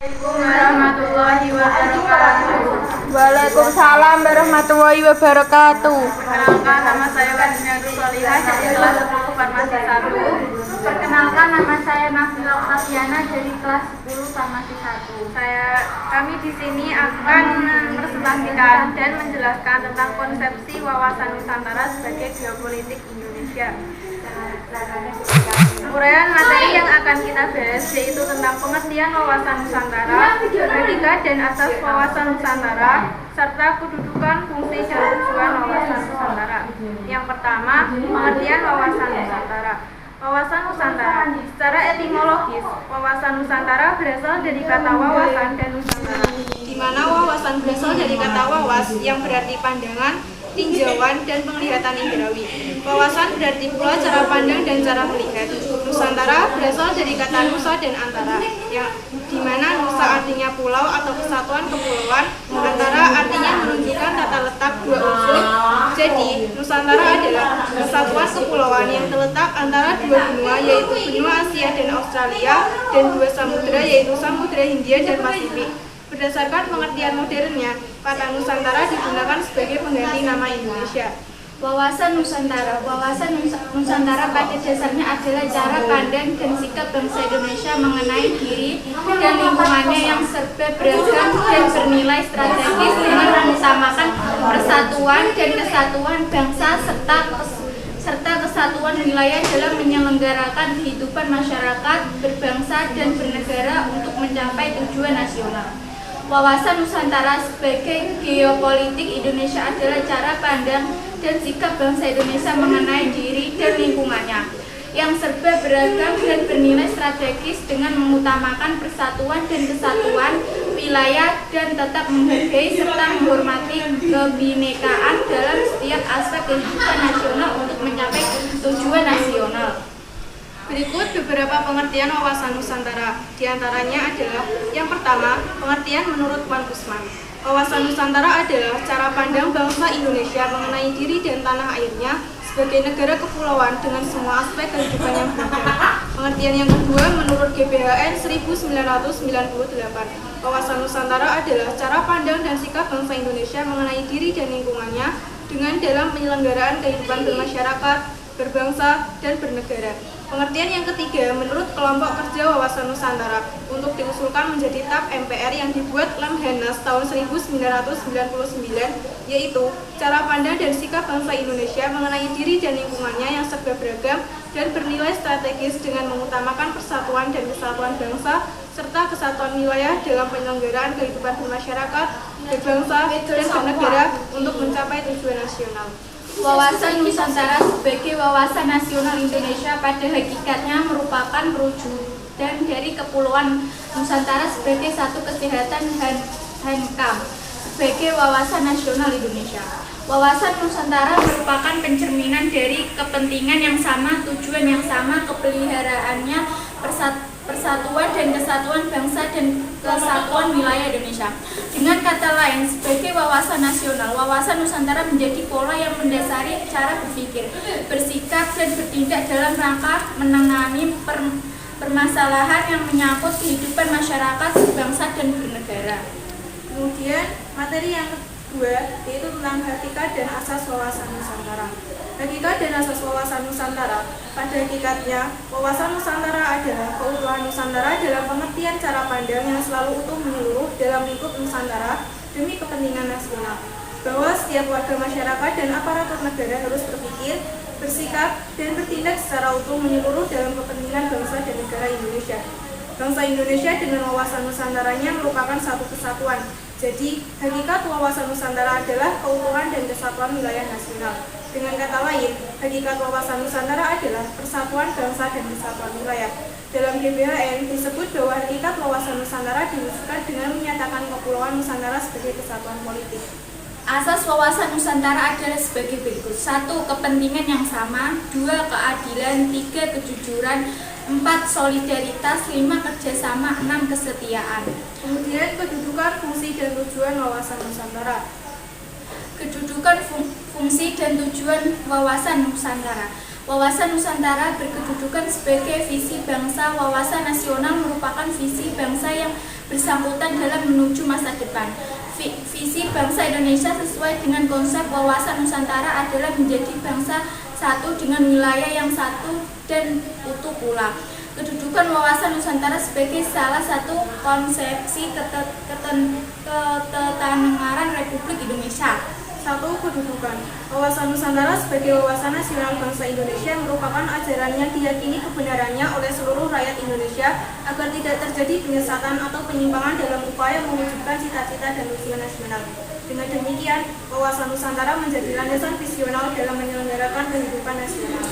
Assalamualaikum warahmatullahi wabarakatuh. Waalaikumsalam warahmatullahi wabarakatuh. Perkenalkan, nama saya Kadina Solihah dari kelas 10 Farmasi 1. Perkenalkan, nama saya Nafila Oktaviana dari kelas 10 Farmasi 1. Kami di sini akan mempresentasikan dan menjelaskan tentang konsepsi wawasan Nusantara sebagai geopolitik Indonesia. Uraian materi yang akan kita bahas yaitu tentang pengertian wawasan Nusantara, hakikat dan asas wawasan Nusantara, serta kedudukan, fungsi, dan tujuan wawasan Nusantara. Yang pertama, pengertian wawasan Nusantara. Wawasan Nusantara. Secara etimologis, wawasan Nusantara berasal dari kata wawasan dan Nusantara, di mana wawasan berasal dari kata wawas yang berarti pandangan, tinjauan, dan penglihatan indrawi. Wawasan berarti pula cara pandang dan cara melihat. Nusantara berasal dari kata nusa dan antara, yang dimana nusa artinya pulau atau kesatuan kepulauan, antara artinya menunjukkan tata letak dua unsur. Jadi, Nusantara adalah kesatuan kepulauan yang terletak antara dua benua, yaitu benua Asia dan Australia, dan dua samudera, yaitu Samudra Hindia dan Pasifik. Berdasarkan pengertian modernnya, kata Nusantara digunakan sebagai pengganti nama Indonesia. Wawasan Nusantara. Wawasan Nusantara pada dasarnya adalah cara pandang dan sikap bangsa Indonesia mengenai diri dan lingkungannya yang serba beragam dan bernilai strategis dengan mengutamakan persatuan dan kesatuan bangsa serta kesatuan wilayah dalam menyelenggarakan kehidupan masyarakat berbangsa dan bernegara untuk mencapai tujuan nasional. Wawasan Nusantara sebagai geopolitik Indonesia adalah cara pandang dan sikap bangsa Indonesia mengenai diri dan lingkungannya yang serba beragam dan bernilai strategis dengan mengutamakan persatuan dan kesatuan wilayah dan tetap menghargai serta menghormati kebinekaan dalam setiap aspek kehidupan nasional untuk mencapai tujuan nasional. Berikut beberapa pengertian wawasan Nusantara. Di antaranya adalah yang pertama, pengertian menurut Puan Kusman. Wawasan Nusantara adalah cara pandang bangsa Indonesia mengenai diri dan tanah airnya sebagai negara kepulauan dengan semua aspek kehidupan yang beragam. Pengertian yang kedua menurut GBHN 1998. Wawasan Nusantara adalah cara pandang dan sikap bangsa Indonesia mengenai diri dan lingkungannya dengan dalam penyelenggaraan kehidupan bermasyarakat, berbangsa, dan bernegara. Pengertian yang ketiga menurut kelompok kerja wawasan Nusantara untuk diusulkan menjadi TAP MPR yang dibuat Lemhanas tahun 1999, yaitu cara pandang dan sikap bangsa Indonesia mengenai diri dan lingkungannya yang serba beragam dan bernilai strategis dengan mengutamakan persatuan dan kesatuan bangsa serta kesatuan wilayah dalam penyelenggaraan kehidupan bermasyarakat, berbangsa, dan bernegara untuk mencapai tujuan nasional. Wawasan Nusantara sebagai wawasan nasional Indonesia pada hakikatnya merupakan perwujudan dari Kepulauan Nusantara sebagai satu kesehatan hankam sebagai wawasan nasional Indonesia. Wawasan Nusantara merupakan pencerminan dari kepentingan yang sama, tujuan yang sama, kepeliharaannya, persatuan dan kesatuan bangsa dan kesatuan wilayah Indonesia. Dengan kata lain, sebagai wawasan nasional, wawasan Nusantara menjadi pola yang mendasari cara berpikir, bersikap, dan bertindak dalam rangka menangani permasalahan yang menyangkut kehidupan masyarakat sebangsa dan bernegara. Kemudian, materi yang kedua yaitu tentang hakikat dan asas wawasan Nusantara. Hakikat dan asas wawasan Nusantara. Pada hakikatnya, wawasan Nusantara adalah keutuhan Nusantara dalam pengertian cara pandang yang selalu utuh menyeluruh dalam lingkup Nusantara demi kepentingan nasional. Bahwa setiap warga masyarakat dan aparatur negara harus berpikir, bersikap, dan bertindak secara utuh menyeluruh dalam kepentingan bangsa dan negara Indonesia. Bangsa Indonesia dengan wawasan Nusantaranya merupakan satu kesatuan. Jadi, hakikat wawasan Nusantara adalah keutuhan dan kesatuan wilayah nasional. Dengan kata lain, hakikat wawasan Nusantara adalah persatuan bangsa dan kesatuan wilayah. Dalam GBHN disebut bahwa hakikat wawasan Nusantara diwujudkan dengan menyatakan Kepulauan Nusantara sebagai kesatuan politik. Asas wawasan Nusantara adalah sebagai berikut: 1. Kepentingan yang sama. 2. Keadilan. 3. Kejujuran. 4. Solidaritas. 5. Kerjasama. 6. Kesetiaan. Kemudian kedudukan, fungsi, dan tujuan wawasan Nusantara. Kedudukan, fungsi, dan tujuan wawasan Nusantara. Wawasan Nusantara berkedudukan sebagai visi bangsa. Wawasan nasional merupakan visi bangsa yang bersangkutan dalam menuju masa depan. Visi bangsa Indonesia sesuai dengan konsep wawasan Nusantara adalah menjadi bangsa satu dengan wilayah yang satu dan utuh pula. Kedudukan wawasan Nusantara sebagai salah satu konsepsi ketatanegaraan Republik Indonesia. 1. Kedudukan. Wawasan Nusantara sebagai wawasan nasional bangsa Indonesia merupakan ajaran yang diyakini kebenarannya oleh seluruh rakyat Indonesia agar tidak terjadi penyesatan atau penyimpangan dalam upaya mewujudkan cita-cita dan tujuan nasional. Dengan demikian, wawasan Nusantara menjadi landasan visional dalam menyelenggarakan kehidupan nasional.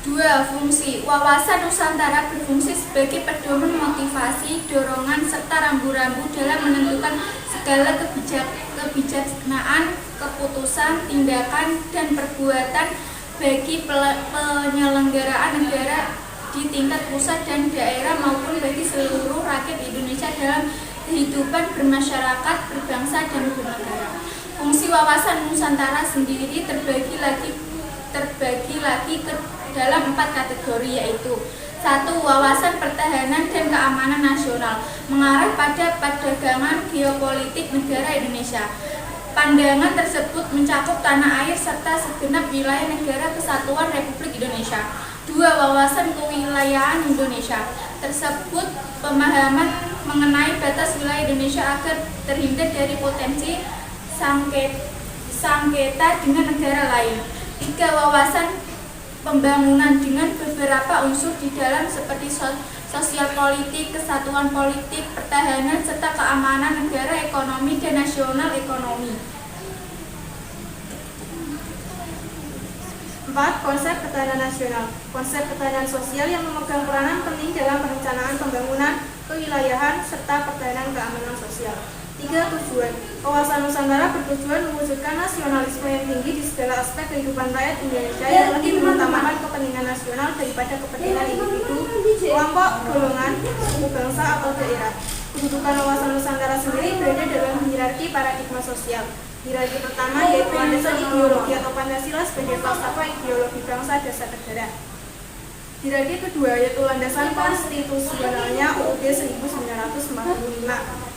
2. Fungsi. Wawasan Nusantara berfungsi sebagai pedoman motivasi, dorongan, serta rambu-rambu dalam menentukan segala kebijaksanaan, keputusan, tindakan, dan perbuatan bagi penyelenggaraan negara di tingkat pusat dan daerah maupun bagi seluruh rakyat Indonesia dalam kehidupan bermasyarakat, berbangsa, dan bernegara. Fungsi wawasan Nusantara sendiri terbagi lagi dalam 4 kategori, yaitu 1. Wawasan pertahanan dan keamanan nasional mengarah pada perdagangan geopolitik negara Indonesia. Pandangan tersebut mencakup tanah air serta segenap wilayah negara kesatuan Republik Indonesia. 2. Wawasan kewilayahan Indonesia tersebut pemahaman mengenai batas wilayah Indonesia agar terhindar dari potensi sengketa dengan negara lain. 3. Wawasan pembangunan dengan beberapa unsur di dalam seperti sosial politik, kesatuan politik, pertahanan, serta keamanan negara, ekonomi, dan nasional ekonomi. 4. Konsep ketahanan nasional. Konsep ketahanan sosial yang memegang peranan penting dalam perencanaan pembangunan, kewilayahan, serta pertahanan keamanan sosial. 3. Tujuan. Wawasan Nusantara bertujuan mewujudkan nasionalisme yang tinggi di segala aspek kehidupan rakyat Indonesia yang lebih mengutamakan kepentingan nasional daripada kepentingan individu, kelompok, golongan, suku bangsa, atau daerah. Kedudukan wawasan Nusantara sendiri berada dalam hierarki paradigma sosial. Hierarki pertama yaitu landasan ideologi atau Pancasila sebagai falsafah ideologi bangsa dasar negara. Hierarki kedua yaitu landasan konstitusionalnya UUD 1945.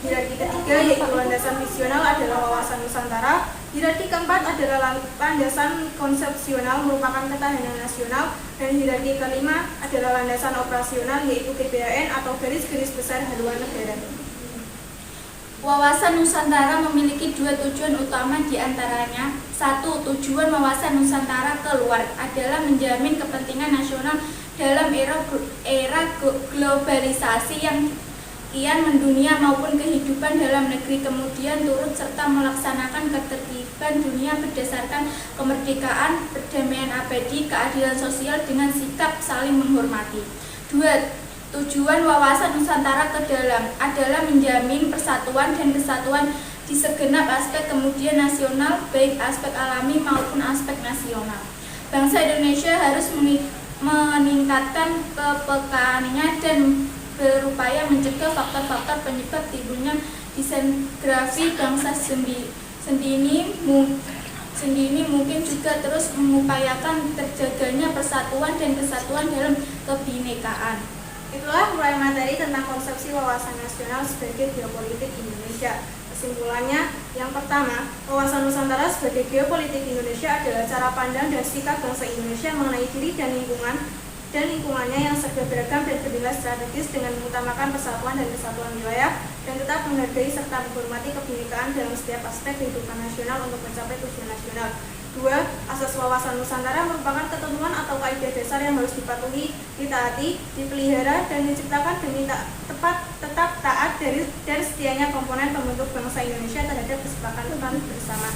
Hierarki ketiga yaitu landasan visional adalah wawasan Nusantara. Hierarki keempat adalah landasan konsepsional merupakan ketahanan nasional. Dan hierarki kelima adalah landasan operasional yaitu GBHN atau garis-garis besar haluan negara. Wawasan Nusantara memiliki 2 tujuan utama diantaranya. 1. Tujuan wawasan Nusantara keluar adalah menjamin kepentingan nasional dalam era globalisasi yang kian mendunia maupun kehidupan dalam negeri, kemudian turut serta melaksanakan ketertiban dunia berdasarkan kemerdekaan, perdamaian abadi, keadilan sosial dengan sikap saling menghormati. 2. Tujuan wawasan Nusantara ke dalam adalah menjamin persatuan dan kesatuan di segenap aspek kemudian nasional, baik aspek alami maupun aspek nasional. Bangsa Indonesia harus meningkatkan kepekaannya dan berupaya mencegah faktor-faktor penyebab timbulnya disintegrasi bangsa sendiri mungkin juga terus mengupayakan terjaganya persatuan dan kesatuan dalam kebinekaan. Itulah mulai materi tentang konsepsi wawasan nasional sebagai geopolitik Indonesia. Kesimpulannya, yang pertama, wawasan Nusantara sebagai geopolitik Indonesia adalah cara pandang dan sikap bangsa Indonesia mengenai diri dan lingkungannya yang serba beragam dan bernilai strategis dengan mengutamakan persatuan dan kesatuan wilayah dan tetap menghargai serta menghormati kebinekaan dalam setiap aspek kehidupan nasional untuk mencapai tujuan nasional. 2. Asas wawasan Nusantara merupakan ketentuan atau kaidah dasar yang harus dipatuhi, ditaati, dipelihara, dan diciptakan demi tetap taat dan setianya komponen pembentuk bangsa Indonesia terhadap kesepakatan bersama.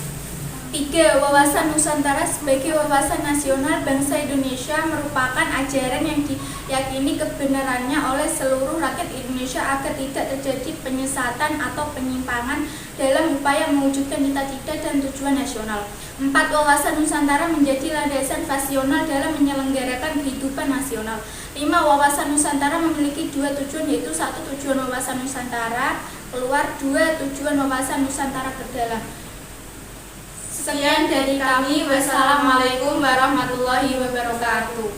3. Wawasan Nusantara sebagai wawasan nasional bangsa Indonesia merupakan ajaran yang diyakini kebenarannya oleh seluruh rakyat Indonesia agar tidak terjadi penyesatan atau penyimpangan dalam upaya mewujudkan cita-cita dan tujuan nasional. 4. Wawasan Nusantara menjadi landasan visional dalam menyelenggarakan kehidupan nasional. 5. Wawasan Nusantara memiliki 2 tujuan, yaitu 1. Tujuan wawasan Nusantara keluar, 2. Tujuan wawasan Nusantara ke dalam. Sekian dari kami. Wassalamualaikum warahmatullahi wabarakatuh.